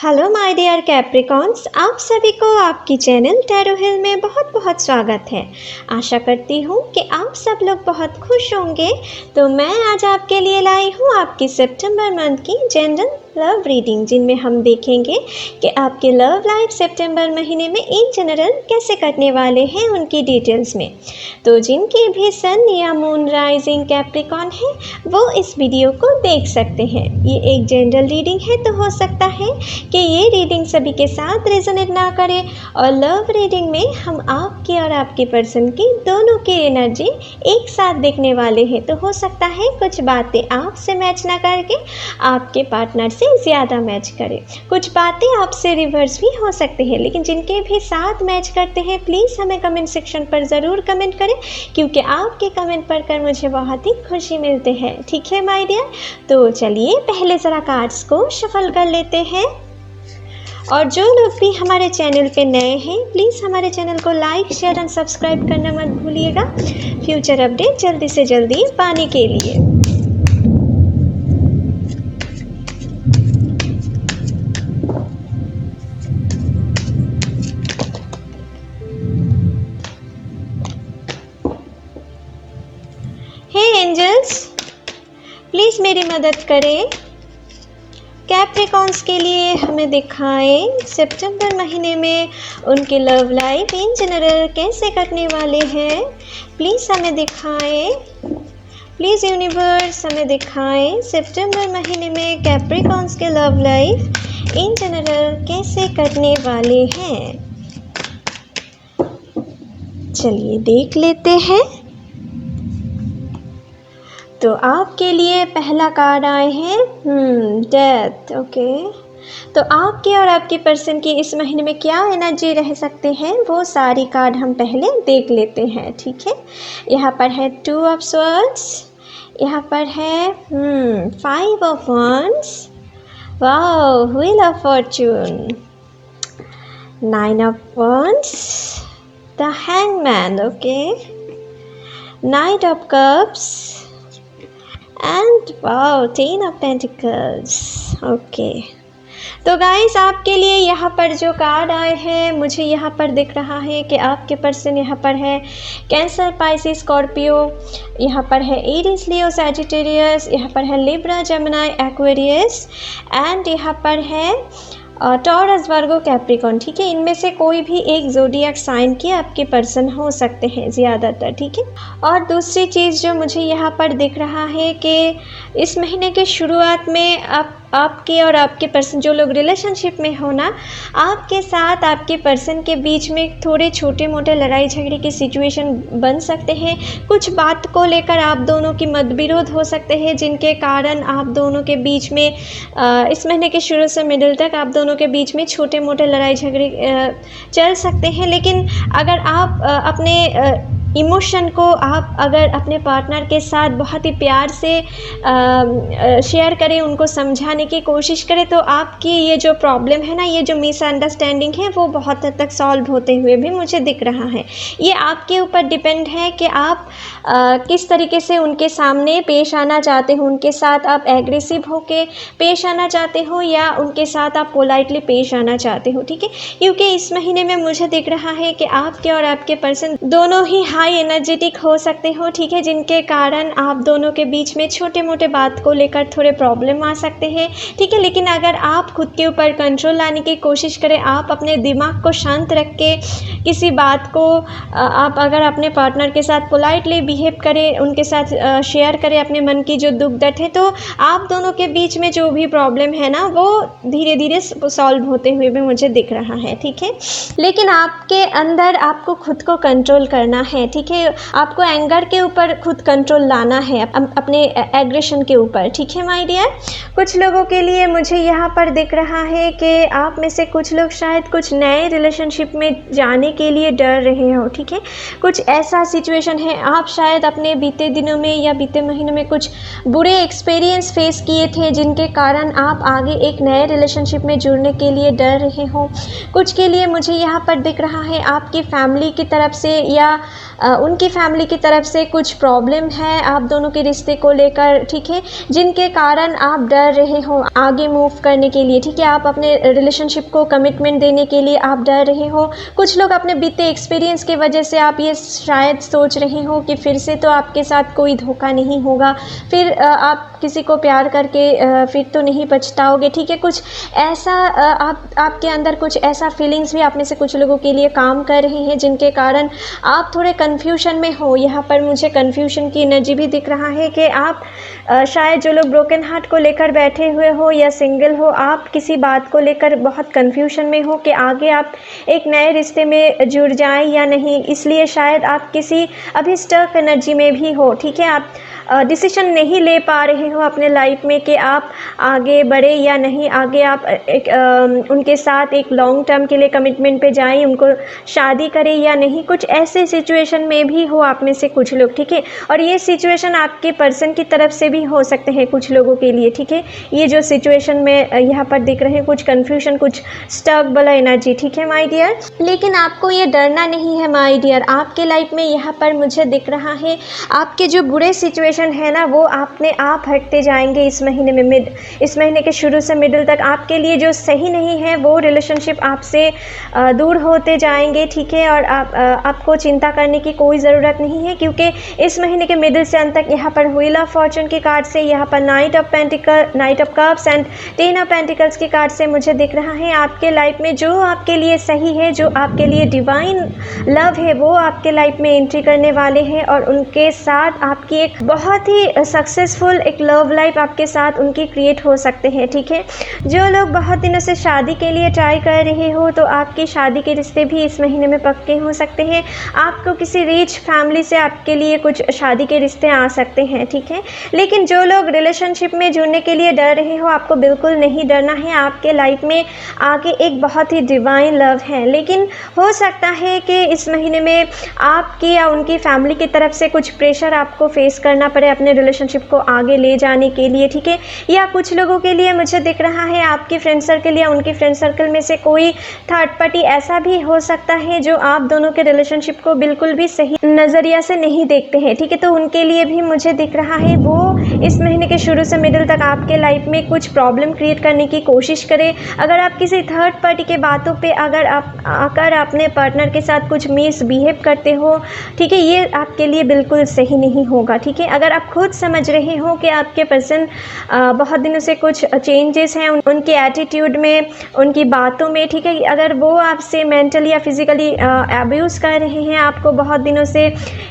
Hello my dear Capricorns, आप सभी को आपकी चैनल टैरो हिल में बहुत बहुत स्वागत है। आशा करती हूँ कि आप सब लोग बहुत खुश होंगे। तो मैं आज आपके लिए लाई हूँ आपकी सितंबर मंथ की जनरल लव रीडिंग, जिनमें हम देखेंगे कि आपके लव लाइफ सितंबर महीने में इन जनरल कैसे कटने वाले हैं उनकी डिटेल्स में। तो जिनकी भी सन या मून राइजिंग कैप्रिकॉन है वो इस वीडियो को देख सकते हैं। ये एक जनरल रीडिंग है, तो हो सकता है कि ये रीडिंग सभी के साथ रेजोनेट ना करे। और लव रीडिंग में हम आपकी और आपके पर्सन की दोनों की एनर्जी एक साथ देखने वाले हैं, तो हो सकता है कुछ बातें आपसे मैच ना करके आपके पार्टनर से ज़्यादा मैच करें, कुछ बातें आपसे रिवर्स भी हो सकते हैं। लेकिन जिनके भी साथ मैच करते हैं प्लीज़ हमें कमेंट सेक्शन पर ज़रूर कमेंट करें, क्योंकि आपके कमेंट पढ़कर मुझे बहुत ही खुशी मिलती है। ठीक है माय डियर, तो चलिए पहले ज़रा कार्ड्स को शफल कर लेते हैं। और जो लोग भी हमारे चैनल पे नए हैं प्लीज़ हमारे चैनल को लाइक शेयर एंड सब्सक्राइब करना मत भूलिएगा, फ्यूचर अपडेट जल्दी से जल्दी पाने के लिए। हे एंजल्स, प्लीज़ मेरी मदद करें। कैप्रिकॉन्स के लिए हमें दिखाएं सितंबर महीने में उनके लव लाइफ इन जनरल कैसे कटने वाले हैं। प्लीज़ हमें दिखाएं, प्लीज़ यूनिवर्स हमें दिखाएं सितंबर महीने में कैप्रिकॉन्स के लव लाइफ इन जनरल कैसे कटने वाले हैं। चलिए देख लेते हैं। तो आपके लिए पहला कार्ड आए हैं डेथ। ओके, तो आपके और आपके पर्सन की इस महीने में क्या एनर्जी रह सकते हैं वो सारी कार्ड हम पहले देख लेते हैं। ठीक है, यहाँ पर है 2 ऑफ स्वॉर्ड्स, यहाँ पर है 5 of wands, wow wheel of Fortune, 9 of wands, the hangman, okay, night of cups and wow 10 of pentacles. Okay, तो गाइस आपके लिए यहाँ पर जो कार्ड आए हैं मुझे यहाँ पर दिख रहा है कि आपके पर्सन यहाँ पर है कैंसर, पाइसिस, स्कॉर्पियो, यहाँ पर है एरीज, लियो, सैजिटेरियस, यहाँ पर है लिब्रा, जेमिनी, एक्वेरियस एंड यहाँ पर है टॉरस, वर्गो, कैप्रिकॉन। ठीक है, इनमें से कोई भी एक ज़ोडिएक साइन के आपके पर्सन हो सकते हैं ज़्यादातर। ठीक है, और दूसरी चीज़ जो मुझे यहाँ पर दिख रहा है कि इस महीने के शुरुआत में आपके और आपके पर्सन जो लोग रिलेशनशिप में हो ना, आपके साथ आपके पर्सन के बीच में थोड़े छोटे मोटे लड़ाई झगड़े की सिचुएशन बन सकते हैं। कुछ बात को लेकर आप दोनों की मतविरोध हो सकते हैं, जिनके कारण आप दोनों के बीच में इस महीने के शुरू से मिडिल तक आप दोनों के बीच में छोटे मोटे लड़ाई झगड़े चल सकते हैं। लेकिन अगर आप अपने इमोशन को आप अगर अपने पार्टनर के साथ बहुत ही प्यार से शेयर करें, उनको समझाने की कोशिश करें, तो आपकी ये जो प्रॉब्लम है ना, ये जो मिसअंडरस्टैंडिंग है वो बहुत हद तक सॉल्व होते हुए भी मुझे दिख रहा है। ये आपके ऊपर डिपेंड है कि आप किस तरीके से उनके सामने पेश आना चाहते हो। उनके साथ आप एग्रेसिव होके पेश आना चाहते हो या उनके साथ आप पोलाइटली पेश आना चाहते हो। ठीक है, क्योंकि इस महीने में मुझे दिख रहा है कि आपके और आपके पर्सन दोनों ही हाई एनर्जेटिक हो सकते हो। ठीक है, जिनके कारण आप दोनों के बीच में छोटे मोटे बात को लेकर थोड़े प्रॉब्लम आ सकते हैं। ठीक है, लेकिन अगर आप खुद के ऊपर कंट्रोल लाने की कोशिश करें, आप अपने दिमाग को शांत रख के किसी बात को आप अगर अपने पार्टनर के साथ पोलाइटली बिहेव करें, उनके साथ शेयर करें अपने मन की जो दुख दर्द है, तो आप दोनों के बीच में जो भी प्रॉब्लम है ना वो धीरे धीरे सॉल्व होते हुए भी मुझे दिख रहा है। ठीक है, लेकिन आपके अंदर आपको खुद को कंट्रोल करना है। ठीक है, आपको एंगर के ऊपर खुद कंट्रोल लाना है, अपने एग्रेशन के ऊपर। ठीक है माय डियर, कुछ लोगों के लिए मुझे यहाँ पर दिख रहा है कि आप में से कुछ लोग शायद कुछ नए रिलेशनशिप में जाने के लिए डर रहे हो। ठीक है, कुछ ऐसा सिचुएशन है, आप शायद अपने बीते दिनों में या बीते महीनों में कुछ बुरे एक्सपीरियंस फेस किए थे, जिनके कारण आप आगे एक नए रिलेशनशिप में जुड़ने के लिए डर रहे हो। कुछ के लिए मुझे यहाँ पर दिख रहा है आपकी फैमिली की तरफ से या उनकी फैमिली की तरफ से कुछ प्रॉब्लम है आप दोनों के रिश्ते को लेकर, ठीक है, जिनके कारण आप डर रहे हो आगे मूव करने के लिए, ठीक है, आप अपने रिलेशनशिप को कमिटमेंट देने के लिए आप डर रहे हो। कुछ लोग अपने बीते एक्सपीरियंस की वजह से आप ये शायद सोच रहे हो कि फिर से तो आपके साथ कोई धोखा नहीं होगा, फिर आप किसी को प्यार करके फिर तो नहीं पछताओगे, ठीक है, कुछ ऐसा आपके अंदर कुछ ऐसा फीलिंग्स भी आप में से कुछ लोगों के लिए काम कर रहे हैं जिनके कारण आप थोड़े कन्फ्यूजन में हो। यहाँ पर मुझे कन्फ्यूजन की एनर्जी भी दिख रहा है कि आप शायद जो लोग ब्रोकन हार्ट को लेकर बैठे हुए हो या सिंगल हो, आप किसी बात को लेकर बहुत कन्फ्यूजन में हो कि आगे आप एक नए रिश्ते में जुड़ जाएं या नहीं, इसलिए शायद आप किसी अभी स्टक एनर्जी में भी हो, ठीक है, आप डिसीजन नहीं ले पा रहे हो अपने लाइफ में कि आप आगे बढ़े या नहीं, आगे आप उनके साथ एक लॉन्ग टर्म के लिए कमिटमेंट पे जाएं, उनको शादी करें या नहीं, कुछ ऐसे सिचुएशन में भी हो आप में से कुछ लोग, ठीक है, और ये सिचुएशन आपके पर्सन की तरफ से भी हो सकते हैं कुछ लोगों के लिए, ठीक है, ये जो सिचुएशन में यहाँ पर दिख रहे हैं कुछ कन्फ्यूजन, कुछ स्टक वाला एनर्जी, ठीक है माय डियर, लेकिन आपको ये डरना नहीं है माय डियर। आपके लाइफ में यहाँ पर मुझे दिख रहा है आपके जो बुरे सिचुएशन है ना वो अपने आप हटते जाएंगे इस महीने में, इस महीने के शुरू से मिडिल तक आपके लिए जो सही नहीं है वो रिलेशनशिप आपसे दूर होते जाएंगे, ठीक है, और आपको चिंता करने की कोई ज़रूरत नहीं है क्योंकि इस महीने के मिडिल से अंत तक यहाँ पर व्हील ऑफ फॉर्चून की कार्ड से, यहाँ पर night of cups and 10 of pentacles की कार्ड से मुझे दिख रहा है आपके लाइफ में जो आपके लिए सही है, जो आपके लिए डिवाइन लव है वो आपके लाइफ में एंट्री करने वाले हैं और उनके साथ आपकी एक बहुत ही सक्सेसफुल एक लव लाइफ आपके साथ उनकी क्रिएट हो सकते हैं, ठीक है। जो लोग बहुत दिनों से शादी के लिए ट्राई कर रहे हो तो आपकी शादी के रिश्ते भी इस महीने में पक्के हो सकते हैं। आपको किसी रिच फैमिली से आपके लिए कुछ शादी के रिश्ते आ सकते हैं, ठीक है। लेकिन जो लोग रिलेशनशिप में जुड़ने के लिए डर रहे हो, आपको बिल्कुल नहीं डरना है। आपके लाइफ में आगे एक बहुत ही डिवाइन लव है, लेकिन हो सकता है कि इस महीने में आपकी या उनकी फैमिली की तरफ से कुछ प्रेशर आपको फेस करना पड़े अपने रिलेशनशिप को आगे ले जाने के लिए, ठीक है। या कुछ लोगों के लिए मुझे दिख रहा है आपके फ्रेंड सर्कल या उनके फ्रेंड सर्कल में से कोई थर्ड पार्टी ऐसा भी हो सकता है जो आप दोनों के रिलेशनशिप को बिल्कुल भी सही नज़रिया से नहीं देखते हैं, ठीक है। तो उनके लिए भी मुझे दिख रहा है वो इस महीने के शुरू से मिडिल तक आपके लाइफ में कुछ प्रॉब्लम क्रिएट करने की कोशिश करें। अगर आप किसी थर्ड पार्टी के बातों पे अगर आप आकर अपने पार्टनर के साथ कुछ मिसबिहेव करते हो, ठीक है, ये आपके लिए बिल्कुल सही नहीं होगा, ठीक है। अगर आप खुद समझ रहे हो कि आपके पर्सन बहुत दिनों से कुछ चेंजेस हैं उनके एटीट्यूड में, उनकी बातों में, ठीक है, अगर वो आपसे मेंटली या फिजिकली अब्यूज़ कर रहे हैं आपको बहुत दिनों से,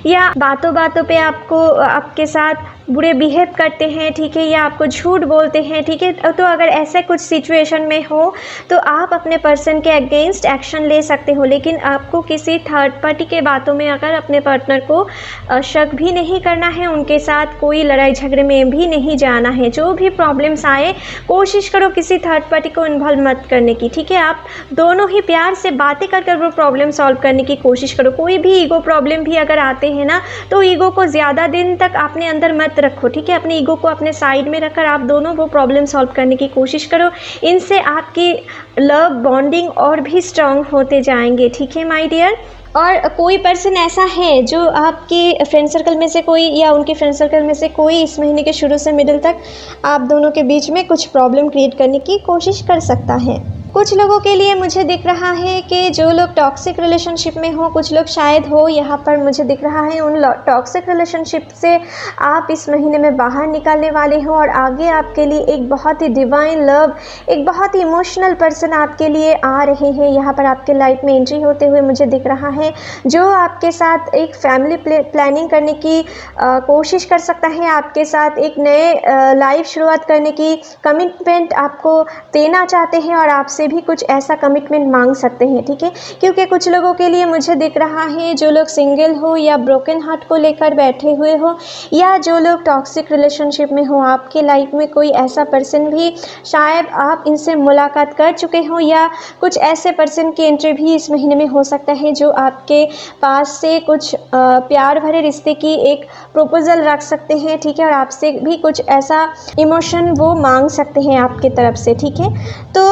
या बातों बातों पे आपको आपके साथ बुरे बिहेव करते हैं, ठीक है, या आपको झूठ बोलते हैं, ठीक है, तो अगर ऐसे कुछ सिचुएशन में हो तो आप अपने पर्सन के अगेंस्ट एक्शन ले सकते हो। लेकिन आपको किसी थर्ड पार्टी के बातों में अगर अपने पार्टनर को शक भी नहीं करना है, उनके साथ कोई लड़ाई झगड़े में भी नहीं जाना है। जो भी प्रॉब्लम्स आए कोशिश करो किसी थर्ड पार्टी को इन्वॉल्व मत करने की, ठीक है। आप दोनों ही प्यार से बातें कर वो प्रॉब्लम सॉल्व करने की कोशिश करो। कोई भी ईगो प्रॉब्लम भी अगर आते हैं ना तो ईगो को ज़्यादा दिन तक अपने अंदर मत रखो, ठीक है। अपने ईगो को अपने साइड में रखकर आप दोनों वो प्रॉब्लम सॉल्व करने की कोशिश करो। इनसे आपकी लव बॉन्डिंग और भी स्ट्रांग होते जाएंगे, ठीक है माय डियर। और कोई पर्सन ऐसा है जो आपके फ्रेंड सर्कल में से कोई या उनके फ्रेंड सर्कल में से कोई इस महीने के शुरू से मिडिल तक आप दोनों के बीच में कुछ प्रॉब्लम क्रिएट करने की कोशिश कर सकता है। कुछ लोगों के लिए मुझे दिख रहा है कि जो लोग टॉक्सिक रिलेशनशिप में हो, कुछ लोग शायद हो, यहाँ पर मुझे दिख रहा है उन टॉक्सिक रिलेशनशिप से आप इस महीने में बाहर निकलने वाले हो और आगे आपके लिए एक बहुत ही डिवाइन लव, एक बहुत ही इमोशनल पर्सन आपके लिए आ रहे हैं। यहाँ पर आपके लाइफ में एंट्री होते हुए मुझे दिख रहा है जो आपके साथ एक फैमिली प्लानिंग करने की कोशिश कर सकता है, आपके साथ एक नए लाइफ शुरुआत करने की कमिटमेंट आपको देना चाहते हैं और आपसे भी कुछ ऐसा कमिटमेंट मांग सकते हैं, ठीक है। क्योंकि कुछ लोगों के लिए मुझे दिख रहा है जो लोग सिंगल हो या ब्रोकन हार्ट को लेकर बैठे हुए हो या जो लोग टॉक्सिक रिलेशनशिप में हो, आपके लाइफ में कोई ऐसा पर्सन भी शायद आप इनसे मुलाकात कर चुके हो या कुछ ऐसे पर्सन की एंट्री भी इस महीने में हो सकता है जो आपके पास से कुछ प्यार भरे रिश्ते की एक प्रपोजल रख सकते हैं, ठीक है, और आपसे भी कुछ ऐसा इमोशन वो मांग सकते हैं आपकी तरफ से, ठीक है। तो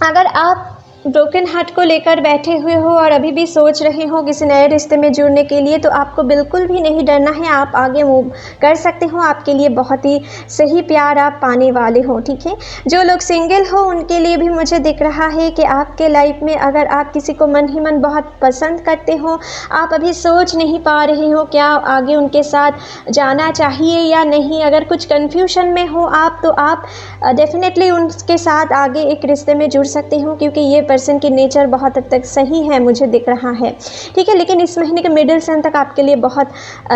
अगर आप ब्रोकन हार्ट को लेकर बैठे हुए हो और अभी भी सोच रहे हो किसी नए रिश्ते में जुड़ने के लिए, तो आपको बिल्कुल भी नहीं डरना है। आप आगे मूव कर सकते हो, आपके लिए बहुत ही सही प्यार आप पाने वाले हो, ठीक है। जो लोग सिंगल हो उनके लिए भी मुझे दिख रहा है कि आपके लाइफ में अगर आप किसी को मन ही मन बहुत पसंद करते हो, आप अभी सोच नहीं पा रहे हो क्या आगे उनके साथ जाना चाहिए या नहीं, अगर कुछ कन्फ्यूजन में हो आप, तो आप डेफिनेटली उनके साथ आगे एक रिश्ते में जुड़ सकते हो, क्योंकि ये पर्सन की नेचर बहुत हद तक सही है मुझे दिख रहा है, ठीक है। लेकिन इस महीने के मिडिल से तक आपके लिए बहुत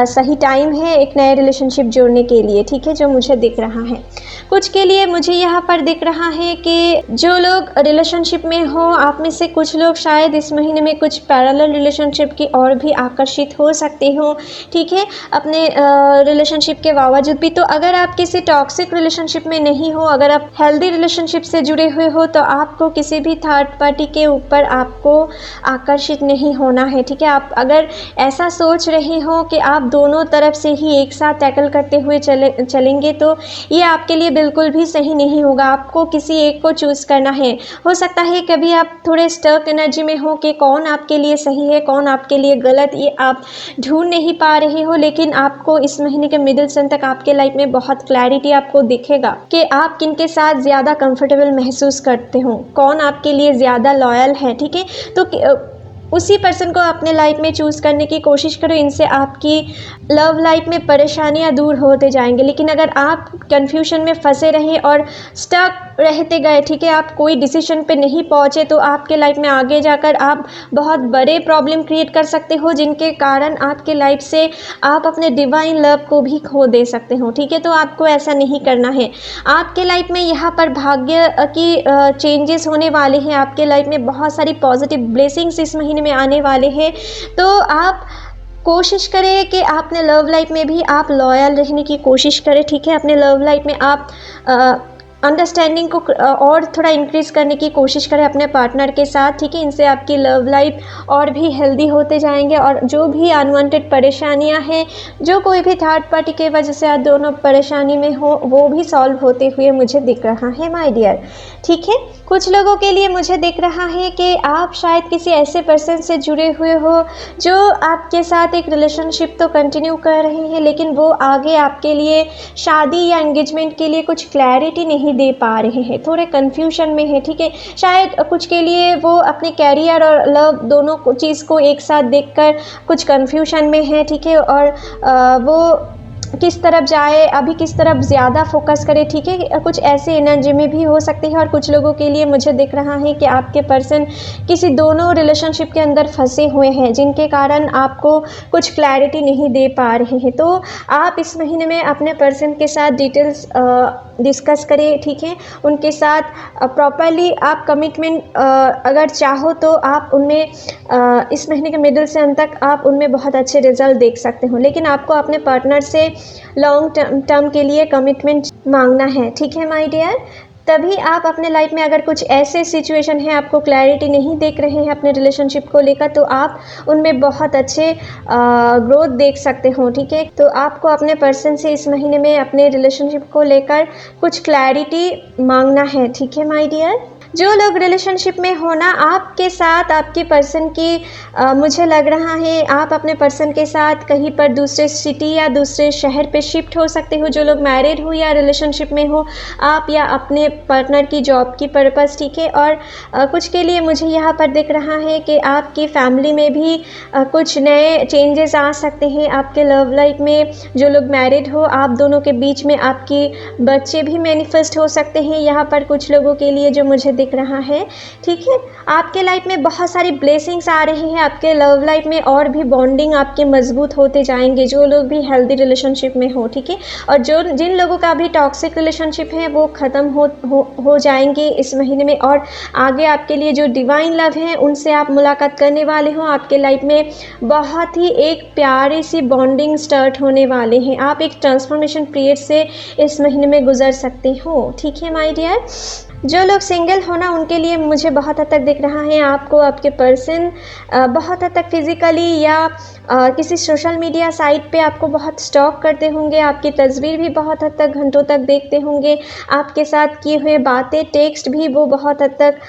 सही टाइम है एक नए रिलेशनशिप जोड़ने के लिए, ठीक है, जो मुझे दिख रहा है। कुछ के लिए मुझे यहाँ पर दिख रहा है कि जो लोग रिलेशनशिप में हो, आप में से कुछ लोग शायद इस महीने में कुछ पैरेलल रिलेशनशिप की ओर भी आकर्षित हो सकते हो, ठीक है, अपने रिलेशनशिप के बावजूद भी। तो अगर आप किसी टॉक्सिक रिलेशनशिप में नहीं हो, अगर आप हेल्दी रिलेशनशिप से जुड़े हुए हो, तो आपको किसी भी थर्ड पार्टी के ऊपर आपको आकर्षित नहीं होना है, ठीक है। आप अगर ऐसा सोच रहे हो कि आप दोनों तरफ से ही एक साथ टैकल करते हुए चलेंगे, तो ये आपके लिए बिल्कुल भी सही नहीं होगा। आपको किसी एक को चूज़ करना है। हो सकता है कभी आप थोड़े स्टक एनर्जी में हो कि कौन आपके लिए सही है, कौन आपके लिए गलत, ये आप ढूंढ नहीं पा रहे हो। लेकिन आपको इस महीने के मिडिल से तक आपके लाइफ में बहुत क्लैरिटी आपको दिखेगा कि आप किनके साथ ज़्यादा कंफर्टेबल महसूस करते हो, कौन आपके लिए ज़्यादा लॉयल है, ठीक है। तो उसी पर्सन को अपने लाइफ में चूज़ करने की कोशिश करो। इनसे आपकी लव लाइफ में परेशानियां दूर होते जाएंगे। लेकिन अगर आप कन्फ्यूजन में फंसे रहे और स्टक रहते गए, ठीक है, आप कोई डिसीजन पे नहीं पहुंचे, तो आपके लाइफ में आगे जाकर आप बहुत बड़े प्रॉब्लम क्रिएट कर सकते हो, जिनके कारण आपके लाइफ से आप अपने डिवाइन लव को भी खो दे सकते हो, ठीक है। तो आपको ऐसा नहीं करना है। आपके लाइफ में यहाँ पर भाग्य की चेंजेस होने वाले हैं। आपके लाइफ में बहुत सारी पॉजिटिव ब्लेसिंग्स इस महीने में आने वाले हैं। तो आप कोशिश करें कि आपने लव लाइफ में भी आप लॉयल रहने की कोशिश करें, ठीक है। अपने लव लाइफ में आप अंडरस्टैंडिंग को और थोड़ा इंक्रीज़ करने की कोशिश करें अपने पार्टनर के साथ, ठीक है। इनसे आपकी लव लाइफ और भी हेल्दी होते जाएंगे और जो भी अनवांटेड परेशानियां हैं, जो कोई भी थर्ड पार्टी के वजह से आप दोनों परेशानी में हो, वो भी सॉल्व होते हुए मुझे दिख रहा है माय डियर, ठीक है। कुछ लोगों के लिए मुझे दिख रहा है कि आप शायद किसी ऐसे पर्सन से जुड़े हुए हो जो आपके साथ एक रिलेशनशिप तो कंटिन्यू कर रहे हैं, लेकिन वो आगे आपके लिए शादी या एंगेजमेंट के लिए कुछ क्लैरिटी नहीं दे पा रहे हैं, थोड़े कन्फ्यूजन में है, ठीक है। शायद कुछ के लिए वो अपने कैरियर और लव दोनों चीज़ को एक साथ देखकर कुछ कन्फ्यूजन में है, ठीक है। और वो किस तरफ जाए, अभी किस तरफ ज़्यादा फोकस करे, ठीक है। कुछ ऐसे एनर्जी में भी हो सकती है। और कुछ लोगों के लिए मुझे दिख रहा है कि आपके पर्सन किसी दोनों रिलेशनशिप के अंदर फंसे हुए हैं, जिनके कारण आपको कुछ क्लैरिटी नहीं दे पा रहे हैं। तो आप इस महीने में अपने पर्सन के साथ डिटेल्स डिस्कस करें, ठीक है। उनके साथ प्रॉपरली आप कमिटमेंट अगर चाहो तो आप उनमें इस महीने के मिडिल से अंत तक आप उनमें बहुत अच्छे रिजल्ट देख सकते हो। लेकिन आपको अपने पार्टनर से लॉन्ग टर्म के लिए कमिटमेंट मांगना है, ठीक है माय डियर। तभी आप अपने लाइफ में अगर कुछ ऐसे सिचुएशन है, आपको क्लैरिटी नहीं देख रहे हैं अपने रिलेशनशिप को लेकर, तो आप उनमें बहुत अच्छे ग्रोथ देख सकते हो, ठीक है। तो आपको अपने पर्सन से इस महीने में अपने रिलेशनशिप को लेकर कुछ क्लैरिटी मांगना है, ठीक है माय डियर। जो लोग रिलेशनशिप में हो ना, आपके साथ आपके पर्सन की मुझे लग रहा है आप अपने पर्सन के साथ कहीं पर दूसरे सिटी या दूसरे शहर पे शिफ्ट हो सकते हो। जो लोग मैरिड हो या रिलेशनशिप में हो, आप या अपने पार्टनर की जॉब की पर्पस, ठीक है। और कुछ के लिए मुझे यहाँ पर दिख रहा है कि आपकी फैमिली में भी कुछ नए चेंजेस आ सकते हैं। आपके लव लाइफ में जो लोग मैरिड हो, आप दोनों के बीच में आपकी बच्चे भी मैनिफेस्ट हो सकते हैं यहाँ पर कुछ लोगों के लिए, जो मुझे दिख रहा है, ठीक है। आपके लाइफ में बहुत सारी ब्लेसिंग्स आ रही हैं। आपके लव लाइफ में और भी बॉन्डिंग आपके मजबूत होते जाएंगे, जो लोग भी हेल्दी रिलेशनशिप में हो, ठीक है। और जिन लोगों का भी टॉक्सिक रिलेशनशिप है, वो ख़त्म हो जाएंगे इस महीने में। और आगे आपके लिए जो डिवाइन लव है, उनसे आप मुलाकात करने वाले हो। आपके लाइफ में बहुत ही एक प्यारी सी बॉन्डिंग स्टार्ट होने वाले हैं। आप एक ट्रांसफॉर्मेशन पीरियड से इस महीने में गुजर सकते हो, ठीक है माय डियर। जो लोग सिंगल हो ना, उनके लिए मुझे बहुत हद तक दिख रहा है आपको आपके पर्सन बहुत हद तक फिज़िकली या किसी सोशल मीडिया साइट पे आपको बहुत स्टॉक करते होंगे, आपकी तस्वीर भी बहुत हद तक घंटों तक देखते होंगे, आपके साथ किए हुए बातें टेक्स्ट भी वो बहुत हद तक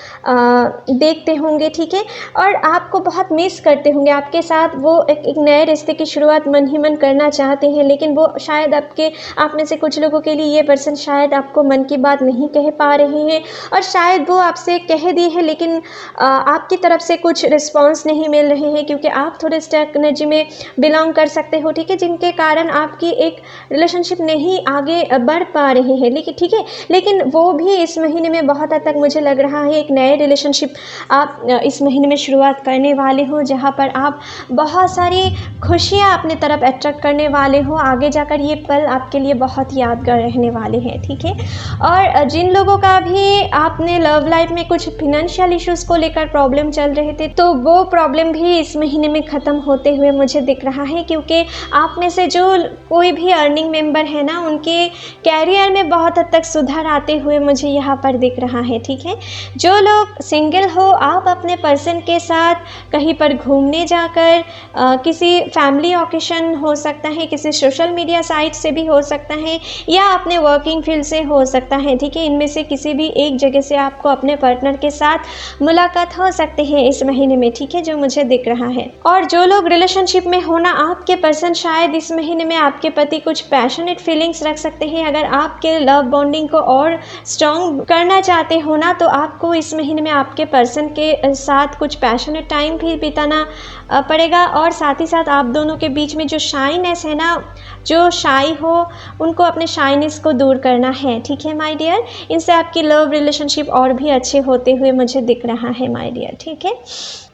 देखते होंगे, ठीक है। और आपको बहुत मिस करते होंगे, आपके साथ वो एक नए रिश्ते की शुरुआत मन ही मन करना चाहते हैं, लेकिन वो शायद आप में से कुछ लोगों के लिए ये पर्सन शायद आपको मन की बात नहीं कह पा रहे हैं, और शायद वो आपसे कह दी है लेकिन आपकी तरफ से कुछ रिस्पॉन्स नहीं मिल रहे हैं, क्योंकि आप थोड़े स्टक एनर्जी में बिलोंग कर सकते हो, ठीक है, जिनके कारण आपकी एक रिलेशनशिप नहीं आगे बढ़ पा रही है, लेकिन ठीक है, लेकिन वो भी इस महीने में बहुत हद तक मुझे लग रहा है एक नए रिलेशनशिप आप इस महीने में शुरुआत करने वाले हो, जहाँ पर आप बहुत सारी खुशियाँ अपने तरफ अट्रैक्ट करने वाले हो। आगे जाकर ये पल आपके लिए बहुत यादगार रहने वाले हैं, ठीक है। और जिन लोगों का भी आपने लव लाइफ में कुछ फिनेंशियल इश्यूज़ को लेकर प्रॉब्लम चल रहे थे, तो वो प्रॉब्लम भी इस महीने में ख़त्म होते हुए मुझे दिख रहा है, क्योंकि आप में से जो कोई भी अर्निंग मेंबर है ना, उनके कैरियर में बहुत हद तक सुधार आते हुए मुझे यहाँ पर दिख रहा है, ठीक है। जो लोग सिंगल हो, आप अपने पर्सन के साथ कहीं पर घूमने जाकर किसी फैमिली ओकेशन हो सकता है, किसी सोशल मीडिया साइट से भी हो सकता है, या अपने वर्किंग फील्ड से हो सकता है, ठीक है। इनमें से किसी भी एक जगह से आपको अपने पार्टनर के साथ मुलाकात हो सकते हैं इस महीने में, ठीक है, जो मुझे दिख रहा है। और जो लोग रिलेशनशिप में हो ना, आपके पर्सन शायद इस महीने में आपके प्रति कुछ पैशनेट फीलिंग्स रख सकते हैं। अगर आपके लव बॉन्डिंग को और स्ट्रॉन्ग करना चाहते हो ना, तो आपको इस महीने में आपके पर्सन के साथ कुछ पैशनेट टाइम भी बिताना पड़ेगा, और साथ ही साथ आप दोनों के बीच में जो शाइनेस है ना, जो शाई हो, उनको अपने शाइनेस को दूर करना है, ठीक है माय डियर। इनसे आपकी लव रिलेशनशिप और भी अच्छे होते हुए मुझे दिख रहा है माय डियर, ठीक है।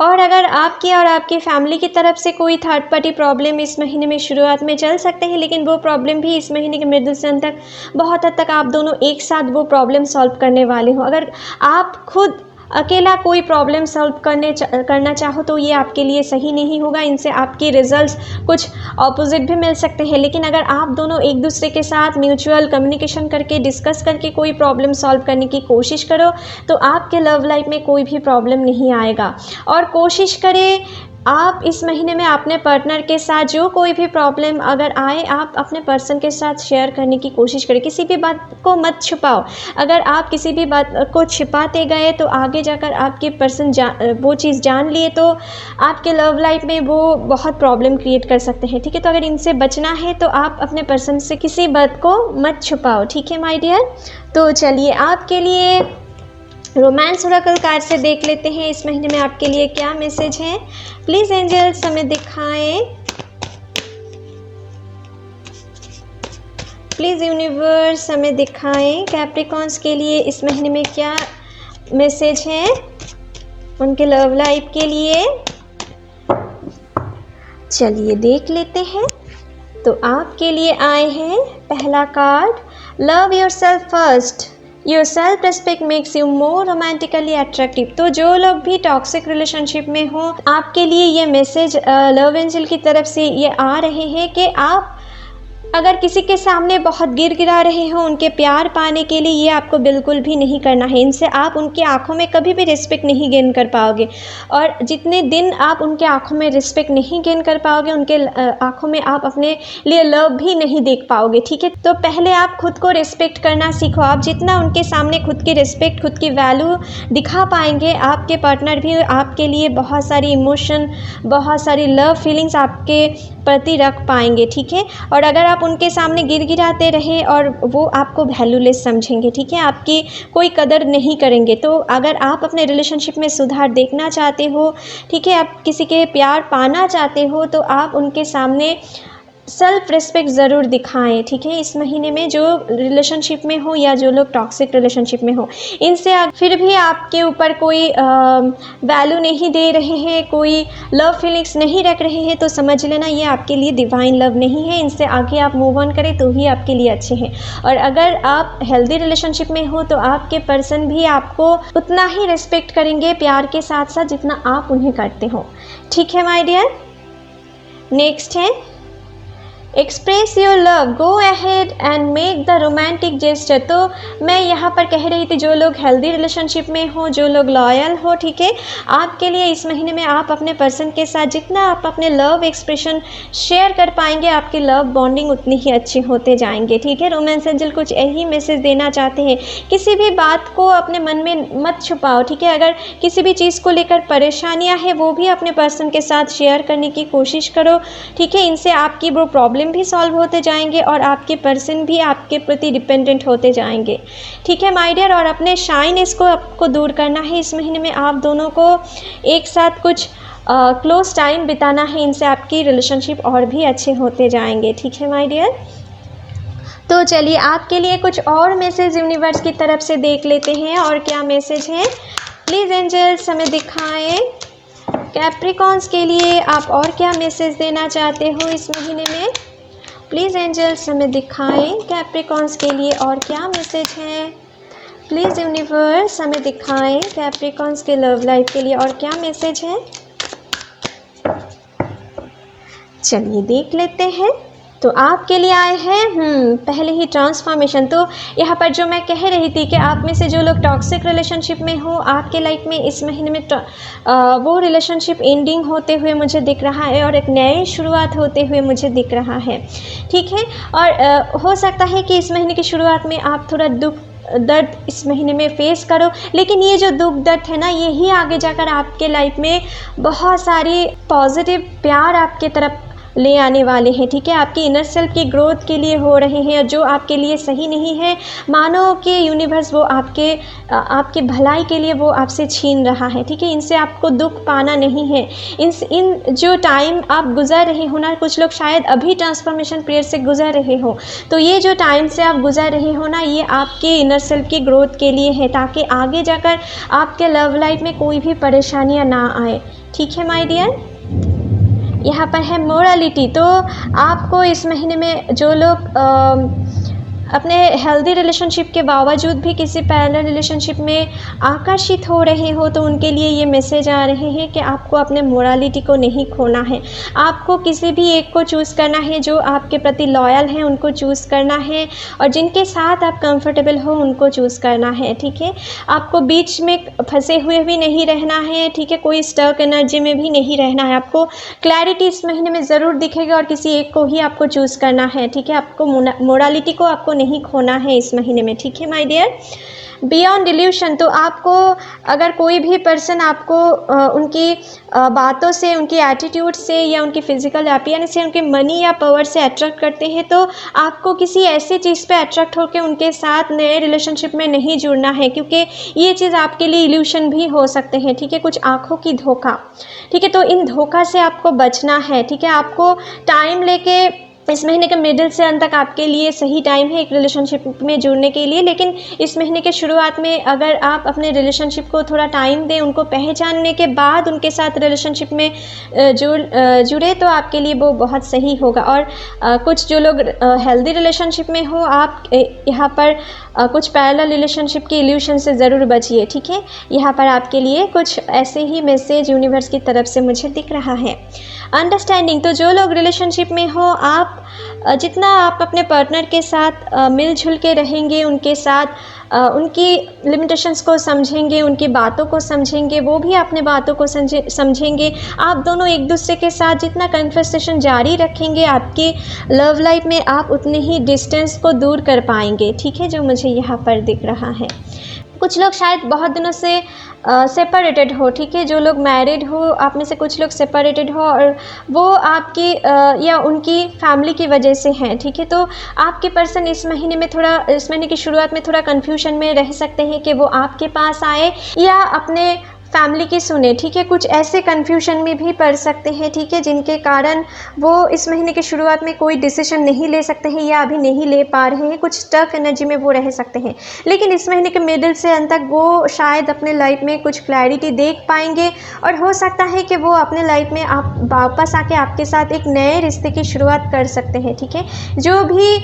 और अगर आपकी और आपकी फैमिली की तरफ से कोई थर्ड पार्टी प्रॉब्लम इस महीने में शुरुआत में चल सकते हैं, लेकिन वो प्रॉब्लम भी इस महीने के मिडिल से अंत तक बहुत हद तक आप दोनों एक साथ वो प्रॉब्लम सॉल्व करने वाले हो। अगर आप खुद अकेला कोई प्रॉब्लम सॉल्व करना चाहो तो ये आपके लिए सही नहीं होगा, इनसे आपकी रिजल्ट्स कुछ ऑपोजिट भी मिल सकते हैं। लेकिन अगर आप दोनों एक दूसरे के साथ म्यूचुअल कम्युनिकेशन करके डिस्कस करके कोई प्रॉब्लम सॉल्व करने की कोशिश करो, तो आपके लव लाइफ में कोई भी प्रॉब्लम नहीं आएगा। और कोशिश करें आप इस महीने में अपने पार्टनर के साथ जो कोई भी प्रॉब्लम अगर आए, आप अपने पर्सन के साथ शेयर करने की कोशिश करें। किसी भी बात को मत छुपाओ। अगर आप किसी भी बात को छिपाते गए तो आगे जाकर आपके पर्सन वो चीज़ जान लिए तो आपके लव लाइफ में वो बहुत प्रॉब्लम क्रिएट कर सकते हैं, ठीक है। तो अगर इनसे बचना है तो आप अपने पर्सन से किसी बात को मत छुपाओ, ठीक है माय डियर। तो चलिए आपके लिए रोमांस ओरेकल कार्ड से देख लेते हैं इस महीने में आपके लिए क्या मैसेज है। प्लीज़ एंजल्स हमें दिखाएं, प्लीज़ यूनिवर्स हमें दिखाएं कैप्रिकॉन्स के लिए इस महीने में क्या मैसेज है उनके लव लाइफ के लिए। चलिए देख लेते हैं। तो आपके लिए आए हैं पहला card, love yourself first, your self respect makes you more romantically attractive. तो जो लोग भी टॉक्सिक रिलेशनशिप में हो, आपके लिए ये मैसेज लव एंजल की तरफ से ये आ रहे हैं कि आप अगर किसी के सामने बहुत गिरा रहे हो उनके प्यार पाने के लिए, ये आपको बिल्कुल भी नहीं करना है। इनसे आप उनकी आंखों में कभी भी रिस्पेक्ट नहीं गेन कर पाओगे, और जितने दिन आप उनके आंखों में रिस्पेक्ट नहीं गेन कर पाओगे, उनके आंखों में आप अपने लिए लव भी नहीं देख पाओगे, ठीक है। तो पहले आप खुद को रिस्पेक्ट करना सीखो। आप जितना उनके सामने खुद की रिस्पेक्ट, खुद की वैल्यू दिखा पाएंगे, आपके पार्टनर भी आपके लिए बहुत सारी इमोशन, बहुत सारी लव फीलिंग्स आपके प्रति रख पाएंगे, ठीक है। और अगर आप उनके सामने गिराते रहें और वो आपको वैल्यूलेस समझेंगे, ठीक है, आपकी कोई कदर नहीं करेंगे। तो अगर आप अपने रिलेशनशिप में सुधार देखना चाहते हो, ठीक है, आप किसी के प्यार पाना चाहते हो, तो आप उनके सामने सेल्फ रिस्पेक्ट ज़रूर दिखाएं, ठीक है। इस महीने में जो रिलेशनशिप में हो या जो लोग टॉक्सिक रिलेशनशिप में हो, इनसे फिर भी आपके ऊपर कोई वैल्यू नहीं दे रहे हैं, कोई लव फीलिंग्स नहीं रख रहे हैं, तो समझ लेना ये आपके लिए डिवाइन लव नहीं है। इनसे आगे आप मूव ऑन करें तो ही आपके लिए अच्छे हैं। और अगर आप हेल्दी रिलेशनशिप में हो तो आपके पर्सन भी आपको उतना ही रिस्पेक्ट करेंगे प्यार के साथ साथ जितना आप उन्हें करते हो, ठीक है माय डियर। नेक्स्ट है express your love, go ahead and make the romantic gesture. तो मैं यहाँ पर कह रही थी जो लोग हेल्दी रिलेशनशिप में हो, जो लोग लॉयल हो, ठीक है, आपके लिए इस महीने में आप अपने पर्सन के साथ जितना आप अपने लव एक्सप्रेशन शेयर कर पाएंगे, आपकी लव बॉन्डिंग उतनी ही अच्छी होते जाएंगे, ठीक है। रोमांस एंजल कुछ यही मैसेज देना चाहते हैं, किसी भी बात को अपने मन में मत छुपाओ, ठीक है। अगर किसी भी चीज़ को लेकर परेशानियाँ हैं वो भी अपने पर्सन के साथ शेयर करने की कोशिश करो, ठीक है। इनसे आपकी वो प्रॉब्लम भी सॉल्व होते जाएंगे और आपके पर्सन भी आपके प्रति डिपेंडेंट होते जाएंगे, ठीक है माय डियर। और अपने शाइनेस को आपको दूर करना है इस महीने में, आप दोनों को एक साथ कुछ क्लोज टाइम बिताना है, इनसे आपकी रिलेशनशिप और भी अच्छे होते जाएंगे, ठीक है माय डियर। तो चलिए आपके लिए कुछ और मैसेज यूनिवर्स की तरफ से देख लेते हैं, और क्या मैसेज है। प्लीज़ एंजल्स हमें दिखाएं कैप्रिकॉन्स के लिए आप और क्या मैसेज देना चाहते हो इस महीने में। प्लीज़ एंजल्स हमें दिखाएं कैप्रिकॉन्स के लिए और क्या मैसेज है। प्लीज़ यूनिवर्स हमें दिखाएं कैप्रिकॉन्स के लव लाइफ के लिए और क्या मैसेज है। चलिए देख लेते हैं। तो आपके लिए आए हैं पहले ही ट्रांसफॉर्मेशन। तो यहाँ पर जो मैं कह रही थी कि आप में से जो लोग टॉक्सिक रिलेशनशिप में हो, आपके लाइफ में इस महीने में वो रिलेशनशिप एंडिंग होते हुए मुझे दिख रहा है और एक नई शुरुआत होते हुए मुझे दिख रहा है, ठीक है। और हो सकता है कि इस महीने की शुरुआत में आप थोड़ा दुख दर्द इस महीने में फेस करो, लेकिन ये जो दुख दर्द है ना, यही आगे जाकर आपके लाइफ में बहुत सारी पॉजिटिव प्यार आपके तरफ ले आने वाले हैं, ठीक है। आपकी इनर सेल्फ की ग्रोथ के लिए हो रहे हैं, जो आपके लिए सही नहीं है मानो कि यूनिवर्स वो आपके भलाई के लिए वो आपसे छीन रहा है, ठीक है। इनसे आपको दुख पाना नहीं है। इन जो टाइम आप गुजर रहे हो ना, कुछ लोग शायद अभी ट्रांसफॉर्मेशन पीरियड से गुजर रहे हो, तो ये जो टाइम से आप गुजर रहे हो ना, ये आपके इनर सेल्फ की ग्रोथ के लिए है, ताकि आगे जाकर आपके लव लाइफ में कोई भी परेशानियाँ ना आए, ठीक है माय डियर। यहाँ पर है मोरालिटी। तो आपको इस महीने में जो लोग अपने हेल्दी रिलेशनशिप के बावजूद भी किसी पैरेलल रिलेशनशिप में आकर्षित हो रहे हो, तो उनके लिए ये मैसेज आ रहे हैं कि आपको अपने मोरालिटी को नहीं खोना है। आपको किसी भी एक को चूज़ करना है, जो आपके प्रति लॉयल हैं उनको चूज़ करना है, और जिनके साथ आप कंफर्टेबल हो उनको चूज़ करना है, ठीक है। आपको बीच में फंसे हुए भी नहीं रहना है, ठीक है। कोई स्टक एनर्जी में भी नहीं रहना है। आपको क्लैरिटी इस महीने में ज़रूर दिखेगी और किसी एक को ही आपको चूज़ करना है, ठीक है। आपको मोरालिटी को आपको नहीं खोना है इस महीने में, ठीक है माय डियर। Beyond dilution. तो आपको अगर कोई भी पर्सन आपको उनकी बातों से, उनकी एटीट्यूड से, या उनकी फिजिकल अपीयरेंस से, उनके मनी या पावर से अट्रैक्ट करते हैं, तो आपको किसी ऐसी चीज़ पे अट्रैक्ट होकर उनके साथ नए रिलेशनशिप में नहीं जुड़ना है, क्योंकि ये चीज़ आपके लिए इल्यूशन भी हो सकते हैं, ठीक है। कुछ आँखों की धोखा, ठीक है। तो इन धोखा से आपको बचना है, ठीक है। आपको टाइम लेके इस महीने के मिडिल से अंत तक आपके लिए सही टाइम है एक रिलेशनशिप में जुड़ने के लिए, लेकिन इस महीने के शुरुआत में अगर आप अपने रिलेशनशिप को थोड़ा टाइम दें, उनको पहचानने के बाद उनके साथ रिलेशनशिप में जुड़े, तो आपके लिए वो बहुत सही होगा। और कुछ जो लोग हेल्दी रिलेशनशिप में हो, आप यहाँ पर कुछ पैरेलल रिलेशनशिप के इल्यूशन से ज़रूर बचिए, ठीक है। यहाँ पर आपके लिए कुछ ऐसे ही मैसेज यूनिवर्स की तरफ से मुझे दिख रहा है। अंडरस्टैंडिंग। तो जो लोग रिलेशनशिप में हो, आप जितना आप अपने पार्टनर के साथ मिलजुल के रहेंगे, उनके साथ उनकी लिमिटेशंस को समझेंगे, उनकी बातों को समझेंगे, वो भी अपने बातों को समझेंगे, आप दोनों एक दूसरे के साथ जितना कन्वर्सेशन जारी रखेंगे, आपके लव लाइफ में आप उतने ही डिस्टेंस को दूर कर पाएंगे, ठीक है, जो मुझे यहाँ पर दिख रहा है। कुछ लोग शायद बहुत दिनों से सेपरेटेड हो, ठीक है। जो लोग मैरिड हो, आप में से कुछ लोग सेपरेटेड हो और वो आपकी या उनकी फैमिली की वजह से हैं, ठीक है। तो आपके पर्सन इस महीने की शुरुआत में थोड़ा कन्फ्यूजन में रह सकते हैं कि वो आपके पास आए या अपने फैमिली की सुने, ठीक है। कुछ ऐसे कन्फ्यूजन में भी पड़ सकते हैं, ठीक है, जिनके कारण वो इस महीने की शुरुआत में कोई डिसीजन नहीं ले सकते हैं या अभी नहीं ले पा रहे हैं। कुछ स्टक एनर्जी में वो रह सकते हैं, लेकिन इस महीने के मिडिल से अंत तक वो शायद अपने लाइफ में कुछ क्लैरिटी देख पाएंगे, और हो सकता है कि वो अपने लाइफ में आप वापस आके आपके साथ एक नए रिश्ते की शुरुआत कर सकते हैं, ठीक है। जो भी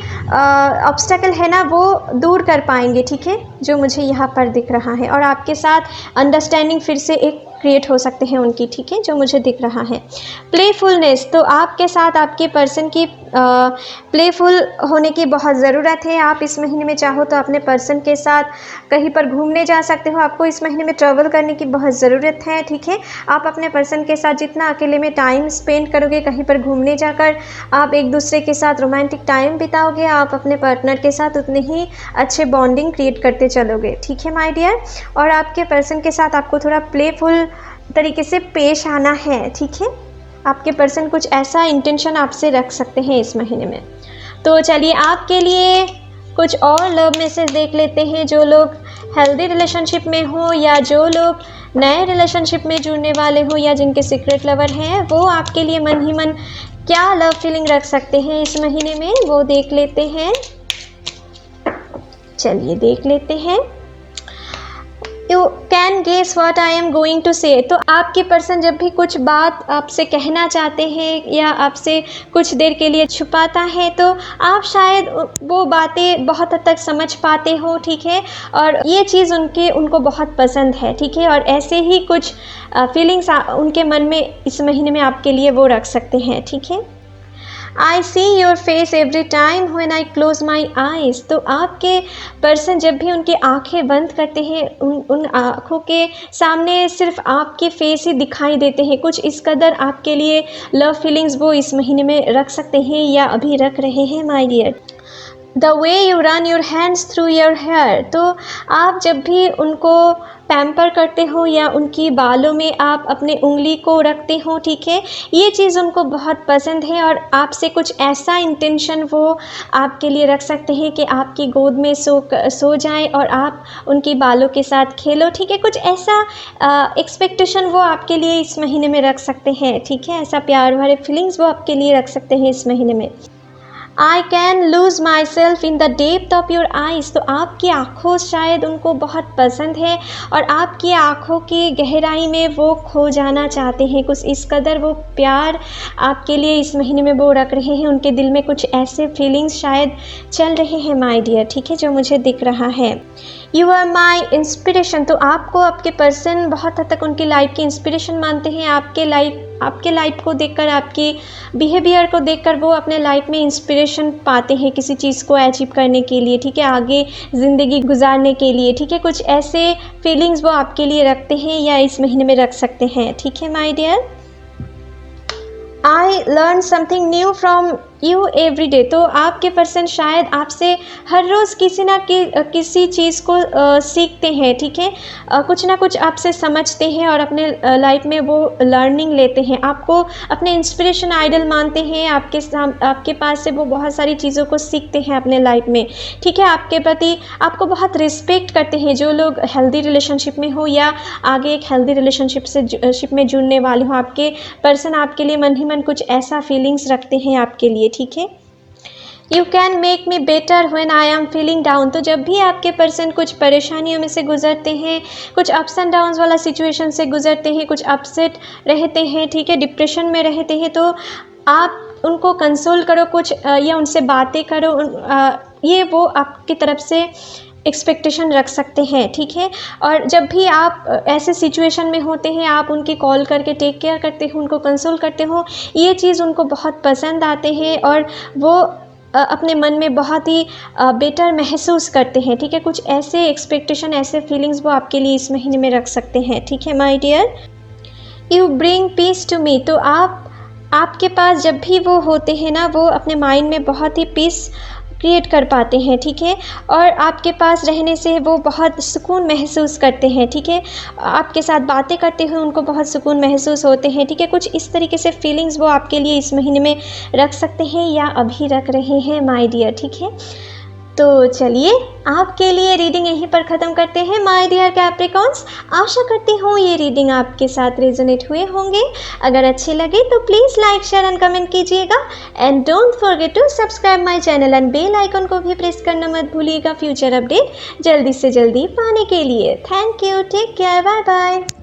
ऑब्स्टेकल है ना, वो दूर कर पाएंगे, ठीक है, जो मुझे यहाँ पर दिख रहा है। और आपके साथ अंडरस्टैंडिंग फिर से एक क्रिएट हो सकते हैं उनकी, ठीक है, जो मुझे दिख रहा है। प्लेफुलनेस। तो आपके साथ आपके पर्सन की प्लेफुल होने की बहुत ज़रूरत है। आप इस महीने में चाहो तो अपने पर्सन के साथ कहीं पर घूमने जा सकते हो। आपको इस महीने में ट्रैवल करने की बहुत ज़रूरत है, ठीक है। आप अपने पर्सन के साथ जितना अकेले में टाइम स्पेंड करोगे कहीं पर घूमने जाकर, आप एक दूसरे के साथ रोमांटिक टाइम बिताओगे, आप अपने पार्टनर के साथ उतने ही अच्छे बॉन्डिंग क्रिएट करते चलोगे, ठीक है माय डियर। और आपके पर्सन के साथ आपको थोड़ा प्लेफुल तरीके से पेश आना है, ठीक है। आपके पर्सन कुछ ऐसा इंटेंशन आपसे रख सकते हैं इस महीने में। तो चलिए आपके लिए कुछ और लव मैसेज देख लेते हैं। जो लोग हेल्दी रिलेशनशिप में हो या जो लोग नए रिलेशनशिप में जुड़ने वाले हो या जिनके सीक्रेट लवर हैं, वो आपके लिए मन ही मन क्या लव फीलिंग रख सकते हैं इस महीने में, वो देख लेते हैं। चलिए देख लेते हैं। You can guess what I am going to say. तो आपके पर्सन जब भी कुछ बात आपसे कहना चाहते हैं या आपसे कुछ देर के लिए छुपाता है, तो आप शायद वो बातें बहुत हद तक समझ पाते हो, ठीक है। और ये चीज़ उनको बहुत पसंद है, ठीक है। और ऐसे ही कुछ फीलिंग्स उनके मन में इस महीने में आपके लिए वो रख सकते हैं, ठीक है। I see your face every time when I close my eyes. तो आपके पर्सन जब भी उनकी आंखें बंद करते हैं, उन आँखों के सामने सिर्फ आपके फेस ही दिखाई देते हैं। कुछ इस कदर आपके लिए लव फीलिंग्स वो इस महीने में रख सकते हैं या अभी रख रहे हैं my dear. The way you run your hands through your hair. तो आप जब भी उनको पैम्पर करते हो या उनकी बालों में आप अपने उंगली को रखते हो, ठीक है, ये चीज़ उनको बहुत पसंद है। और आपसे कुछ ऐसा इंटेंशन वो आपके लिए रख सकते हैं कि आपकी गोद में सो जाएं और आप उनकी बालों के साथ खेलो, ठीक है। कुछ ऐसा एक्सपेक्टेशन वो आपके लिए इस महीने में रख सकते हैं, ठीक है। ऐसा प्यार भरे फीलिंग्स वो आपके लिए रख सकते हैं इस महीने में। I can lose myself in the depth of your eyes. तो आपकी आँखों शायद उनको बहुत पसंद है और आपकी आँखों की गहराई में वो खो जाना चाहते हैं। कुछ इस कदर वो प्यार आपके लिए इस महीने में वो रख रहे हैं। उनके दिल में कुछ ऐसे फीलिंग्स शायद चल रहे हैं माय डियर, ठीक है, जो मुझे दिख रहा है। You are my inspiration. तो आपको आपके पर्सन बहुत हद तक उनकी लाइफ की इंस्पिरेशन मानते हैं। आपके लाइफ को देखकर, आपकी बिहेवियर को देखकर वो अपने लाइफ में इंस्पिरेशन पाते हैं किसी चीज़ को अचीव करने के लिए, ठीक है, आगे ज़िंदगी गुजारने के लिए, ठीक है। कुछ ऐसे फीलिंग्स वो आपके लिए रखते हैं या इस महीने में रख सकते हैं, ठीक है my dear. I learn something new from you every day. तो आपके पर्सन शायद आपसे हर रोज़ किसी चीज़ को सीखते हैं, ठीक है। कुछ ना कुछ आपसे समझते हैं और अपने लाइफ में वो लर्निंग लेते हैं। आपको अपने इंस्पिरेशन आइडल मानते हैं। आपके पास से वो बहुत सारी चीज़ों को सीखते हैं अपने लाइफ में, ठीक है। आपके प्रति आपको बहुत रिस्पेक्ट करते हैं। जो लोग हेल्दी रिलेशनशिप में हो या आगे एक हेल्दी रिलेशनशिप में जुड़ने वाले हो, आपके पर्सन आपके लिए मन ही मन कुछ ऐसा फीलिंग्स रखते हैं आपके लिए, ठीक है। You can make me better when I am feeling down. तो जब भी आपके पर्सन कुछ परेशानियों में से गुजरते हैं, कुछ अप्स एंड डाउन्स वाला सिचुएशन से गुजरते हैं, कुछ अपसेट रहते हैं, ठीक है, डिप्रेशन में रहते हैं, तो आप उनको कंसोल करो कुछ या उनसे बातें करो। ये वो आपकी तरफ से एक्सपेक्टेशन रख सकते हैं, ठीक है। और जब भी आप ऐसे सिचुएशन में होते हैं, आप उनकी कॉल करके टेक केयर करते हो, उनको कंसोल करते हो, ये चीज़ उनको बहुत पसंद आते हैं और वो अपने मन में बहुत ही बेटर महसूस करते हैं, ठीक है। कुछ ऐसे एक्सपेक्टेशन, ऐसे फीलिंग्स वो आपके लिए इस महीने में रख सकते हैं, ठीक है my dear. You bring peace to me. तो आपके पास जब भी वो होते हैं ना, वो अपने माइंड में बहुत ही पीस क्रिएट कर पाते हैं, ठीक है। और आपके पास रहने से वो बहुत सुकून महसूस करते हैं, ठीक है। आपके साथ बातें करते हुए उनको बहुत सुकून महसूस होते हैं, ठीक है। कुछ इस तरीके से फीलिंग्स वो आपके लिए इस महीने में रख सकते हैं या अभी रख रहे हैं माय डियर, ठीक है। तो चलिए आपके लिए रीडिंग यहीं पर ख़त्म करते हैं माय डियर कैप्रिकॉन्स। आशा करती हूँ ये रीडिंग आपके साथ रेजोनेट हुए होंगे। अगर अच्छे लगे तो please like, share and comment कीजिएगा। And don't forget to subscribe my channel and bell icon को भी प्रेस करना मत भूलिएगा फ्यूचर अपडेट जल्दी से जल्दी पाने के लिए। Thank you, take care, bye bye.